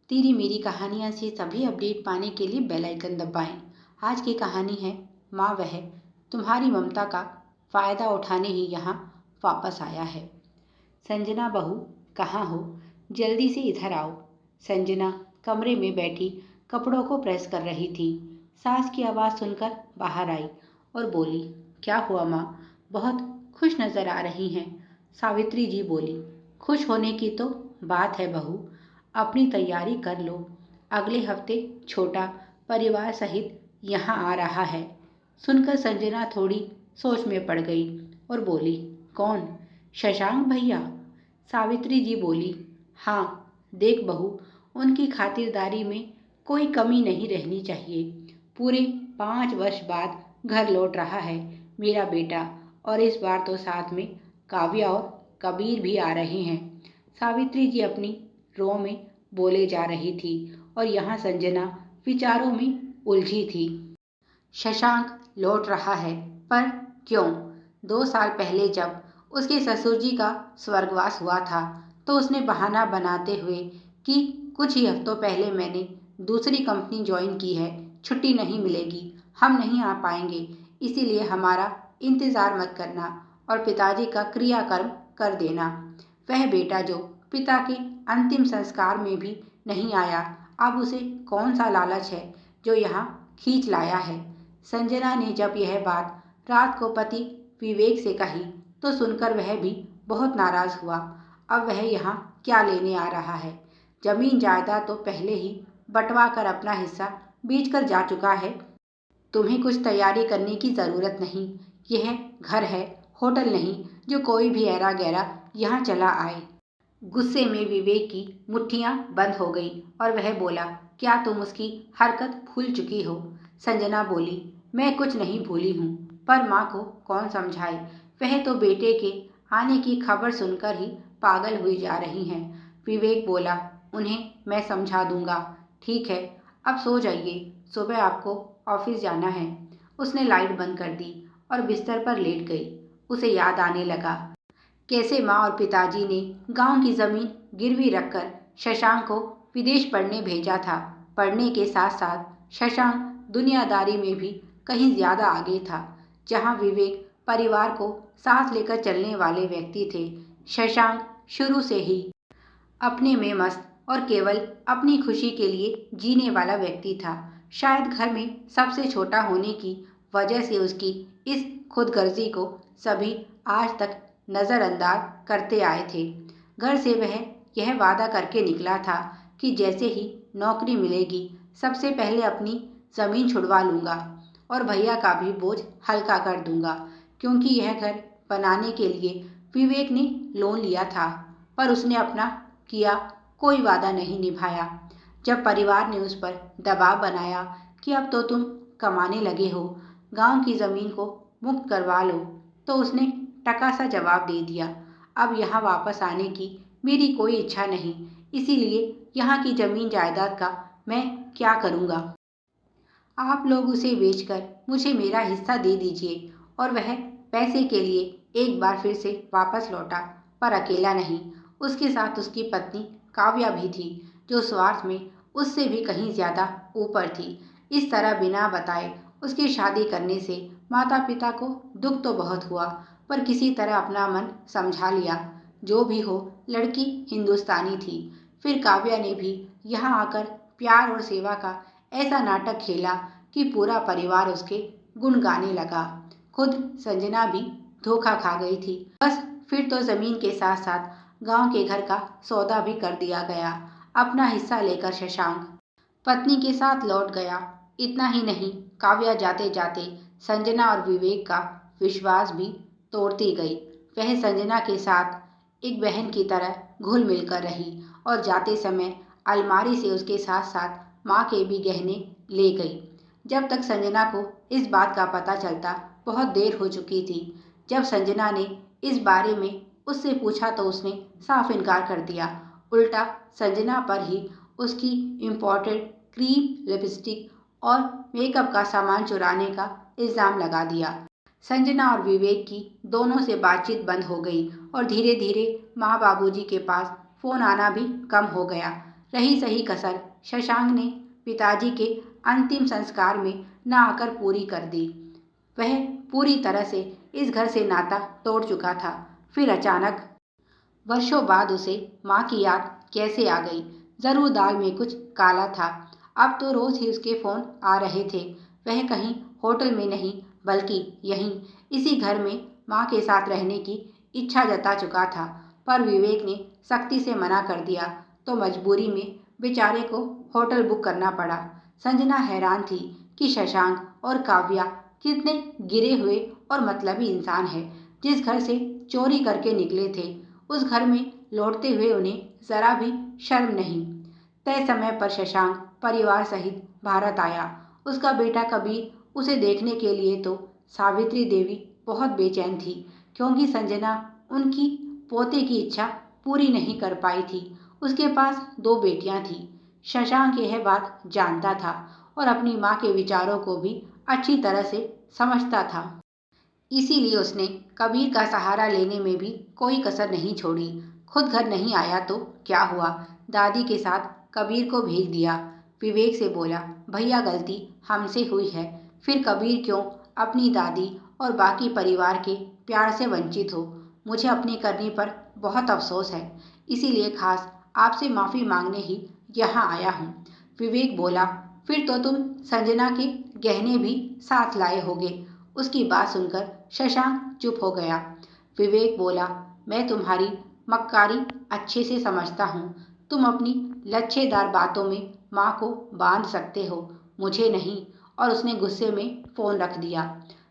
तेरी मेरी कहानियाँ से सभी अपडेट पाने के लिए बेल आइकन दबाएं। आज की कहानी है माँ वह तुम्हारी ममता का फ़ायदा उठाने ही यहाँ वापस आया है। संजना बहू, कहाँ हो? जल्दी से इधर आओ। संजना कमरे में बैठी कपड़ों को प्रेस कर रही थी। सास की आवाज़ सुनकर बाहर आई और बोली, क्या हुआ माँ? बहुत खुश नज़र आ रही हैं। सावित्री जी बोली, खुश होने की तो बात है बहू, अपनी तैयारी कर लो। अगले हफ्ते छोटा परिवार सहित यहाँ आ रहा है। सुनकर संजना थोड़ी सोच में पड़ गई और बोली, कौन? शशांक भैया? सावित्री जी बोली, हाँ देख बहू, उनकी खातिरदारी में कोई कमी नहीं रहनी चाहिए। पूरे 5 वर्ष बाद घर लौट रहा है मेरा बेटा, और इस बार तो साथ में काव्या और कबीर भी आ रहे हैं। सावित्री जी अपनी रो में बोले जा रही थी और यहाँ संजना विचारों में उलझी थी। शशांक लौट रहा है, पर क्यों? 2 साल पहले जब उसके ससुर जी का स्वर्गवास हुआ था तो उसने बहाना बनाते हुए कि कुछ ही हफ्तों पहले मैंने दूसरी कंपनी ज्वाइन की है, छुट्टी नहीं मिलेगी, हम नहीं आ पाएंगे, इसीलिए हमारा इंतज़ार मत करना और पिताजी का क्रियाकर्म कर देना। वह बेटा जो पिता के अंतिम संस्कार में भी नहीं आया, अब उसे कौन सा लालच है जो यहाँ खींच लाया है। संजना ने जब यह बात रात को पति विवेक से कही तो सुनकर वह भी बहुत नाराज हुआ। अब वह यहाँ क्या लेने आ रहा है? जमीन जायदाद तो पहले ही बंटवा कर अपना हिस्सा बेचकर जा चुका है। तुम्हें कुछ तैयारी करने की ज़रूरत नहीं। यह घर है, होटल नहीं जो कोई भी ऐरा गैरा यहाँ चला आए। गुस्से में विवेक की मुट्ठियां बंद हो गई और वह बोला, क्या तुम उसकी हरकत भूल चुकी हो? संजना बोली, मैं कुछ नहीं भूली हूँ, पर माँ को कौन समझाए? वह तो बेटे के आने की खबर सुनकर ही पागल हुई जा रही हैं। विवेक बोला, उन्हें मैं समझा दूंगा। ठीक है, अब सो जाइए, सुबह आपको ऑफिस जाना है। उसने लाइट बंद कर दी और बिस्तर पर लेट गई। उसे याद आने लगा कैसे माँ और पिताजी ने गांव की जमीन गिरवी रखकर शशांक को विदेश पढ़ने भेजा था। पढ़ने के साथ साथ शशांक दुनियादारी में भी कहीं ज्यादा आगे था। जहां विवेक परिवार को साथ लेकर चलने वाले व्यक्ति थे, शशांक शुरू से ही अपने में मस्त और केवल अपनी खुशी के लिए जीने वाला व्यक्ति था। शायद घर में सबसे छोटा होने की वजह से उसकी इस खुदगर्जी को सभी आज तक नज़रअंदाज करते आए थे। घर से वह यह वादा करके निकला था कि जैसे ही नौकरी मिलेगी सबसे पहले अपनी ज़मीन छुड़वा लूँगा और भैया का भी बोझ हल्का कर दूँगा, क्योंकि यह घर बनाने के लिए विवेक ने लोन लिया था, पर उसने अपना किया कोई वादा नहीं निभाया। जब परिवार ने उस पर दबाव बनाया कि अब तो तुम कमाने लगे हो, गांव की ज़मीन को मुक्त करवा लो, तो उसने टका सा जवाब दे दिया, अब यहाँ वापस आने की मेरी कोई इच्छा नहीं, इसीलिए यहाँ की ज़मीन जायदाद का मैं क्या करूँगा? आप लोग उसे बेचकर मुझे मेरा हिस्सा दे दीजिए। और वह पैसे के लिए एक बार फिर से वापस लौटा, पर अकेला नहीं, उसके साथ उसकी पत्नी काव्या भी थी, जो स्वार्थ में उससे भी कहीं ज्यादा ऊपर थी। इस तरह बिना बताए उसकी शादी करने से माता पिता को दुख तो बहुत हुआ, पर किसी तरह अपना मन समझा लिया। जो भी हो, लड़की हिंदुस्तानी थी। फिर काव्या ने भी यहाँ आकर प्यार और सेवा का ऐसा नाटक खेला कि पूरा परिवार उसके गुण गाने लगा। खुद संजना भी धोखा खा गई थी। बस फिर तो जमीन के साथ साथ गांव के घर का सौदा भी कर दिया गया। अपना हिस्सा लेकर शशांक पत्नी के साथ लौट गया। इतना ही नहीं, काव्या जाते जाते संजना और विवेक का विश्वास भी तोड़ती गई। वह संजना के साथ एक बहन की तरह घुल मिलकर रही और जाते समय अलमारी से उसके साथ साथ माँ के भी गहने ले गई। जब तक संजना को इस बात का पता चलता बहुत देर हो चुकी थी। जब संजना ने इस बारे में उससे पूछा तो उसने साफ इनकार कर दिया। उल्टा संजना पर ही उसकी इम्पोर्टेड क्रीम, लिपस्टिक और मेकअप का सामान चुराने का इल्ज़ाम लगा दिया। संजना और विवेक की दोनों से बातचीत बंद हो गई और धीरे धीरे माँ बाबूजी के पास फ़ोन आना भी कम हो गया। रही सही कसर शशांक ने पिताजी के अंतिम संस्कार में न आकर पूरी कर दी। वह पूरी तरह से इस घर से नाता तोड़ चुका था। फिर अचानक वर्षों बाद उसे माँ की याद कैसे आ गई? जरूर दाल में कुछ काला था। अब तो रोज ही उसके फोन आ रहे थे। वह कहीं होटल में नहीं बल्कि यहीं इसी घर में माँ के साथ रहने की इच्छा जता चुका था। पर विवेक ने सख्ती से मना कर दिया तो मजबूरी में बेचारे को होटल बुक करना पड़ा। संजना हैरान थी कि शशांक और काव्या कितने गिरे हुए और मतलबी इंसान है। जिस घर से चोरी करके निकले थे उस घर में लौटते हुए उन्हें जरा भी शर्म नहीं। तय समय पर शशांक परिवार सहित भारत आया। उसका बेटा कबीर उसे देखने के लिए तो सावित्री देवी बहुत बेचैन थी क्योंकि संजना उनकी पोते की इच्छा पूरी नहीं कर पाई थी। उसके पास दो बेटियां थीं। शशांक यह बात जानता था और अपनी माँ के विचारों को भी अच्छी तरह से समझता था। इसीलिए उसने कबीर का सहारा लेने में भी कोई कसर नहीं छोड़ी। खुद घर नहीं आया तो क्या हुआ, दादी के साथ कबीर को भेज दिया। विवेक से बोला, भैया गलती हमसे हुई है। फिर कबीर क्यों अपनी दादी और बाकी परिवार के प्यार से वंचित हो। मुझे अपनी करनी पर बहुत अफसोस है। इसीलिए खास आपसे माफ़ी मांगने ही यहाँ आया हूँ। विवेक बोला, फिर तो तुम संजना के गहने भी साथ लाए होगे। उसकी बात सुनकर शशांक चुप हो गया। विवेक बोला, मैं तुम्हारी मक्कारी अच्छे से समझता हूँ। तुम अपनी लच्छेदार बातों में माँ को बांध सकते हो, मुझे नहीं। और उसने गुस्से में फोन रख दिया।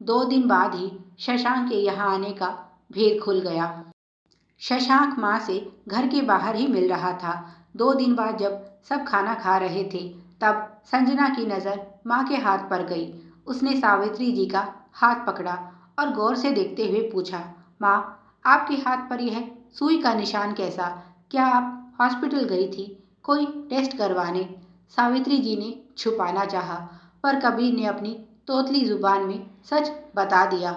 2 दिन बाद ही शशांक के यहाँ आने का भेद खुल गया। शशांक माँ से घर के बाहर ही मिल रहा था। 2 दिन बाद जब सब खाना खा रहे थे तब संजना की नज़र माँ के हाथ पर गई। उसने सावित्री जी का हाथ पकड़ा और गौर से देखते हुए पूछा, माँ, आपके हाथ पर यह सुई का निशान कैसा? क्या आप हॉस्पिटल गई थी कोई टेस्ट करवाने? सावित्री जी ने छुपाना चाहा पर कबीर ने अपनी तोतली जुबान में सच बता दिया।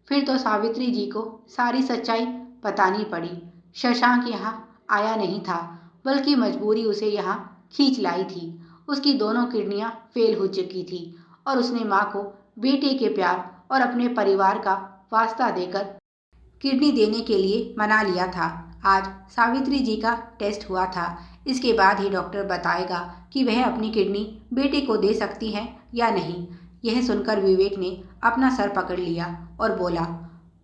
फिर तो सावित्री जी को सारी सच्चाई बतानी पड़ी। शशांक यहाँ आया नहीं था बल्कि मजबूरी उसे यहाँ खींच लाई थी। उसकी दोनों किडनियाँ फेल हो चुकी थी और उसने माँ को बेटे के प्यार और अपने परिवार का वास्ता देकर किडनी देने के लिए मना लिया था। आज सावित्री जी का टेस्ट हुआ था। इसके बाद ही डॉक्टर बताएगा कि वह अपनी किडनी बेटे को दे सकती है या नहीं। यह सुनकर विवेक ने अपना सर पकड़ लिया और बोला,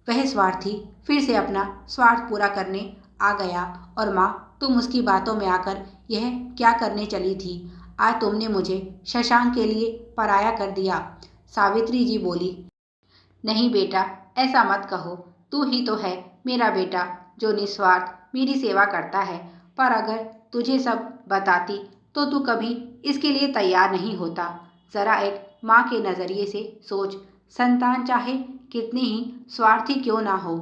वह स्वार्थी फिर से अपना स्वार्थ पूरा करने आ गया। और माँ, तुम उसकी बातों में आकर यह क्या करने चली थी? आज तुमने मुझे शशांक के लिए पराया कर दिया। सावित्री जी बोली, नहीं बेटा, ऐसा मत कहो। तू ही तो है मेरा बेटा जो निस्वार्थ मेरी सेवा करता है। पर अगर तुझे सब बताती तो तू कभी इसके लिए तैयार नहीं होता। जरा एक माँ के नज़रिए से सोच, संतान चाहे कितनी ही स्वार्थी क्यों ना हो,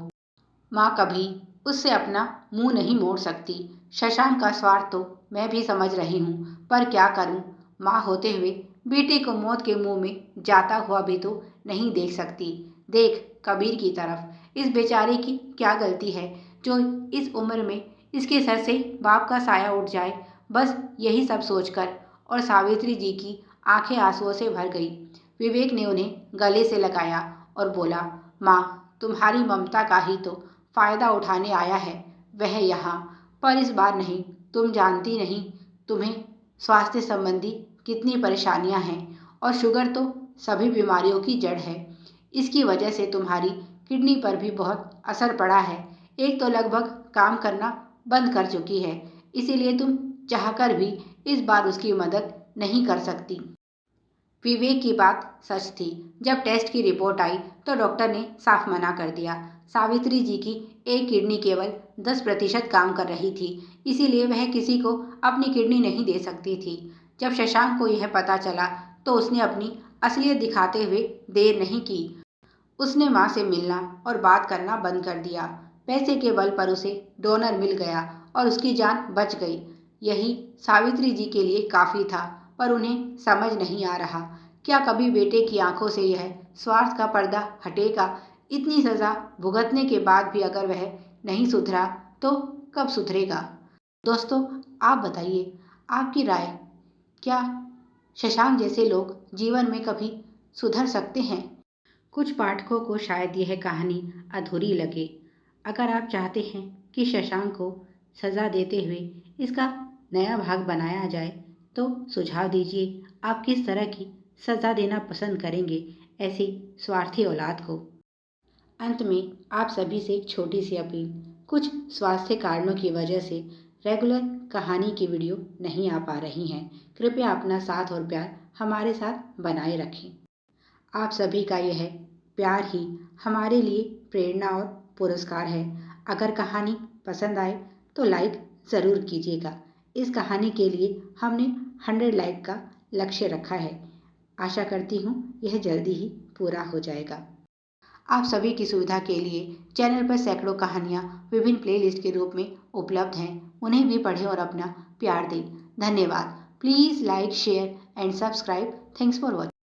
माँ कभी उससे अपना मुंह नहीं मोड़ सकती। शशांक का स्वार्थ तो मैं भी समझ रही हूँ, पर क्या करूँ? माँ होते हुए बेटे को मौत के मुंह में जाता हुआ भी तो नहीं देख सकती। देख कबीर की तरफ, इस बेचारे की क्या गलती है जो इस उम्र में इसके सर से बाप का साया उठ जाए। बस यही सब सोचकर और सावित्री जी की आंखें आंसुओं से भर गई। विवेक ने उन्हें गले से लगाया और बोला, माँ, तुम्हारी ममता का ही तो फायदा उठाने आया है वह यहाँ, पर इस बार नहीं। तुम जानती नहीं तुम्हें स्वास्थ्य संबंधी कितनी परेशानियां हैं और शुगर तो सभी बीमारियों की जड़ है। इसकी वजह से तुम्हारी किडनी पर भी बहुत असर पड़ा है। एक तो लगभग काम करना बंद कर चुकी है, इसीलिए तुम चाहकर भी इस बार उसकी मदद नहीं कर सकती। विवेक की बात सच थी। जब टेस्ट की रिपोर्ट आई तो डॉक्टर ने साफ मना कर दिया। सावित्री जी की एक किडनी केवल 10% काम कर रही थी, इसीलिए वह किसी को अपनी किडनी नहीं दे सकती थी। जब शशांक को यह पता चला तो उसने अपनी असलियत दिखाते हुए देर नहीं की। उसने माँ से मिलना और बात करना बंद कर दिया। पैसे के बल पर उसे डोनर मिल गया और उसकी जान बच गई। यही सावित्री जी के लिए काफ़ी था, पर उन्हें समझ नहीं आ रहा। क्या कभी बेटे की आंखों से यह स्वार्थ का पर्दा हटेगा? इतनी सज़ा भुगतने के बाद भी अगर वह नहीं सुधरा तो कब सुधरेगा? दोस्तों, आप बताइए, आपकी राय, क्या शशांक जैसे लोग जीवन में कभी सुधर सकते हैं? कुछ पाठकों को शायद यह कहानी अधूरी लगे। अगर आप चाहते हैं कि शशांक को सजा देते हुए इसका नया भाग बनाया जाए, तो सुझाव दीजिए आप किस तरह की सजा देना पसंद करेंगे ऐसी स्वार्थी औलाद को। अंत में आप सभी से एक छोटी सी अपील, कुछ स्वास्थ्य कारणों की वजह से रेगुलर कहानी की वीडियो नहीं आ पा रही हैं। कृपया अपना साथ और प्यार हमारे साथ बनाए रखें। आप सभी का यह प्यार ही हमारे लिए प्रेरणा और पुरस्कार है। अगर कहानी पसंद आए तो लाइक ज़रूर कीजिएगा। इस कहानी के लिए हमने 100 लाइक का लक्ष्य रखा है। आशा करती हूँ यह जल्दी ही पूरा हो जाएगा। आप सभी की सुविधा के लिए चैनल पर सैकड़ों कहानियाँ विभिन्न प्लेलिस्ट के रूप में उपलब्ध हैं। उन्हें भी पढ़ें और अपना प्यार दें। धन्यवाद। Please like, share and subscribe. Thanks for watching.